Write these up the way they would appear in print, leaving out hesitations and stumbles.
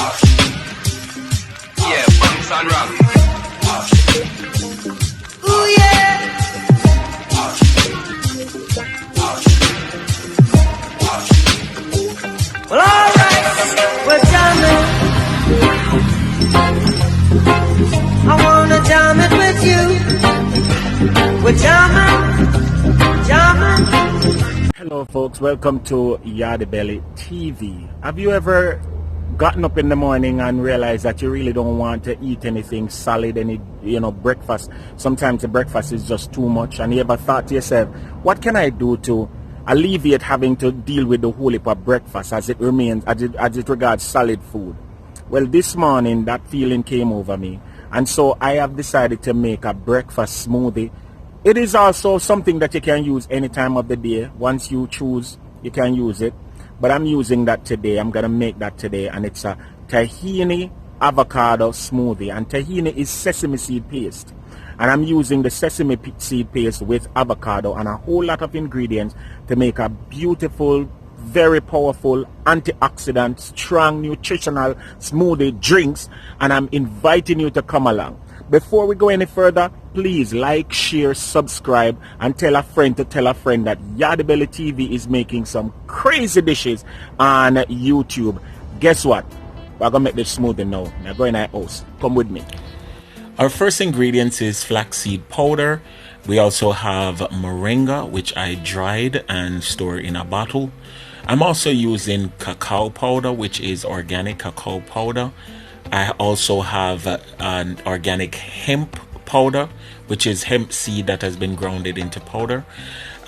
Yeah, bumps and rock. Ooh yeah. Well, alright, we're jamming. I wanna jam it with you. We're jamming. Hello folks, welcome to Yardie TV. Have you ever gotten up in the morning and realized that you really don't want to eat anything solid, any breakfast? Sometimes the breakfast is just too much, and you ever thought to yourself, what can I do to alleviate having to deal with the whole heap of breakfast as it regards solid food? Well, this morning that feeling came over me, and so I have decided to make a breakfast smoothie. It is also something that you can use any time of the day. Once you choose, you can use it. But I'm using that today. I'm going to make that today. And it's a Tahini Avocado Smoothie. And tahini is sesame seed paste. And I'm using the sesame seed paste with avocado and a whole lot of ingredients to make a beautiful, very powerful, antioxidant, strong, nutritional smoothie drinks. And I'm inviting you to come along. Before we go any further, please like, share, subscribe, and tell a friend to tell a friend that Yardie TV is making some crazy dishes on YouTube. Guess what? We're going to make this smoothie now. Now go in our house. Come with me. Our first ingredients is flaxseed powder. We also have morenga, which I dried and store in a bottle. I'm also using cacao powder, which is organic cacao powder. I also have an organic hemp powder, which is hemp seed that has been grounded into powder.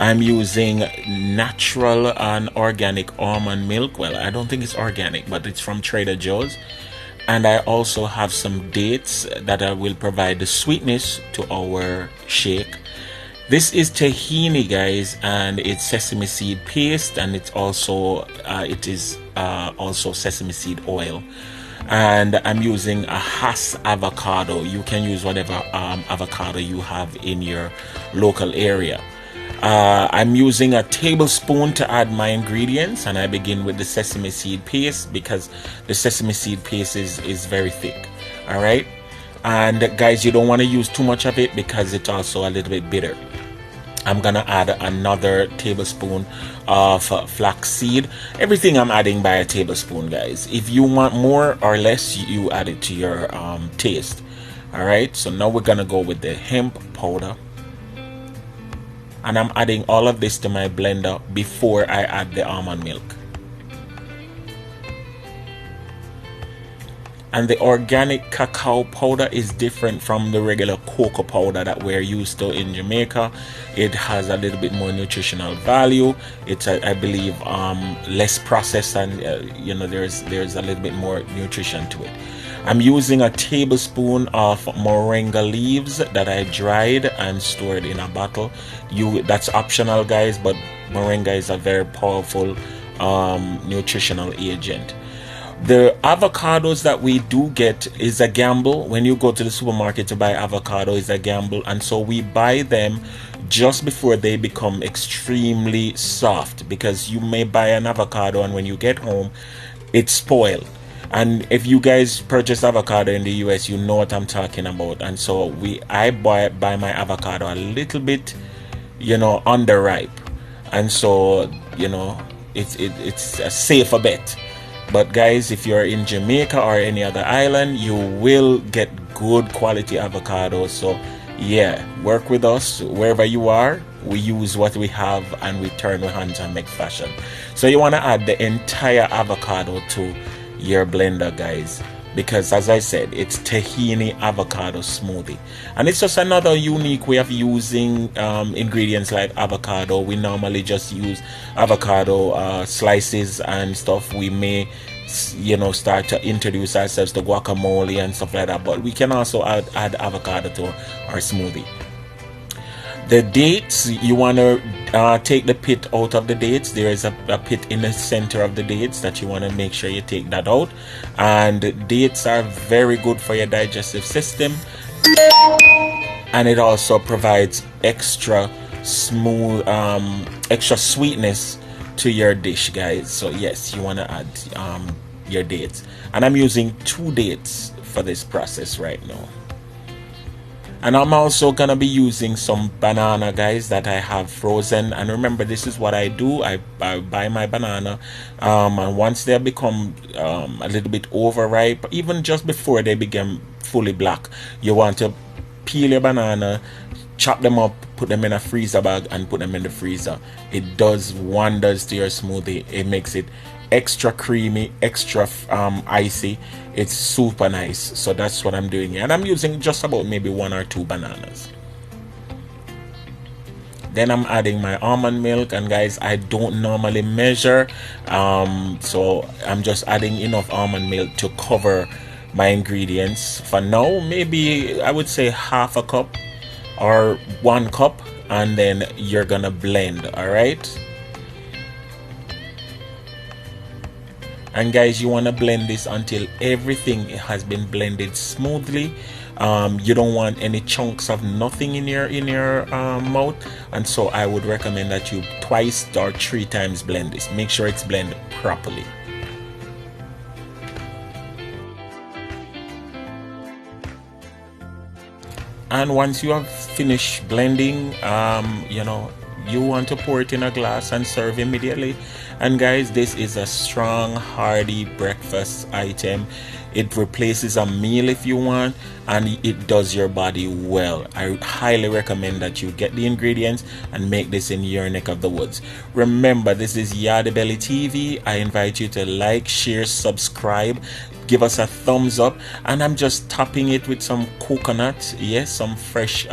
I'm using natural and organic almond milk. Well, I don't think it's organic, but it's from Trader Joe's. And I also have some dates that will provide the sweetness to our shake. This is tahini, guys, and it's sesame seed paste, and it's also also sesame seed oil. And I'm using a Hass avocado. You can use whatever avocado you have in your local area. I'm using a tablespoon to add my ingredients, and I begin with the sesame seed paste because the sesame seed paste is very thick. All right, and guys, you don't want to use too much of it because it's also a little bit bitter. I'm gonna add another tablespoon of flaxseed. Everything I'm adding by a tablespoon, guys. If you want more or less, you add it to your taste. All right, so now we're gonna go with the hemp powder, and I'm adding all of this to my blender before I add the almond milk. And the organic cacao powder is different from the regular cocoa powder that we're used to in Jamaica. It has a little bit more nutritional value. It's, I believe, less processed, and there's a little bit more nutrition to it. I'm using a tablespoon of morenga leaves that I dried and stored in a bottle. That's optional, guys, but morenga is a very powerful nutritional agent. The avocados that we do get is a gamble. When you go to the supermarket to buy avocado, is a gamble, and so we buy them just before they become extremely soft, because you may buy an avocado and when you get home it's spoiled. And if you guys purchase avocado in the US, you know what I'm talking about. And so I buy my avocado a little bit underripe, and so it's a safer bet. But guys, if you're in Jamaica or any other island, you will get good quality avocados. So yeah, work with us wherever you are. We use what we have and we turn our hands and make fashion. So you want to add the entire avocado to your blender, guys, because as I said, it's tahini avocado smoothie, and it's just another unique way of using ingredients like avocado. We normally just use avocado slices and stuff. We may start to introduce ourselves to guacamole and stuff like that, but we can also add avocado to our smoothie. The dates, you want to take the pit out of the dates. There is a pit in the center of the dates that you want to make sure you take that out. And dates are very good for your digestive system, and it also provides extra smooth, extra sweetness to your dish, guys. So yes, you want to add your dates. And I'm using 2 dates for this process right now. And I'm also gonna be using some banana, guys, that I have frozen. And remember, this is what I do. I buy my banana, and once they become a little bit overripe, even just before they become fully black, you want to peel your banana, chop them up, put them in a freezer bag, and put them in the freezer. It does wonders to your smoothie. It makes it extra creamy, extra icy. It's super nice. So that's what I'm doing here, and I'm using just about maybe 1 or 2 bananas. Then I'm adding my almond milk, and guys, I don't normally measure, so I'm just adding enough almond milk to cover my ingredients. For now, maybe I would say half a cup or 1 cup, and then you're gonna blend. All right, and guys, you want to blend this until everything has been blended smoothly. You don't want any chunks of nothing in your mouth, and so I would recommend that you 2 or 3 times blend this. Make sure it's blended properly. And once you have finished blending, you want to pour it in a glass and serve immediately. And guys, this is a strong, hearty breakfast item. It replaces a meal if you want, and it does your body well. I highly recommend that you get the ingredients and make this in your neck of the woods. Remember, this is Yardie Belly TV. I invite you to like, share, subscribe, give us a thumbs up. And I'm just topping it with some coconut, yes, some fresh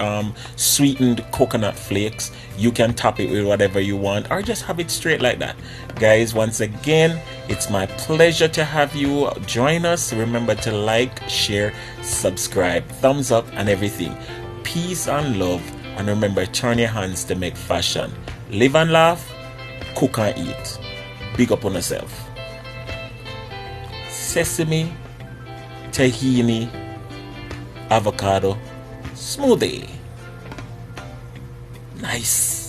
sweetened coconut flakes. You can top it with whatever you want, or just have it straight like that. Guys, once again, it's my pleasure to have you join us. Remember to like, share, subscribe, thumbs up, and everything. Peace and love, and remember, turn your hands to make fashion. Live and laugh, cook and eat. Big up on yourself. Sesame, Tahini, Avocado Smoothie. Nice.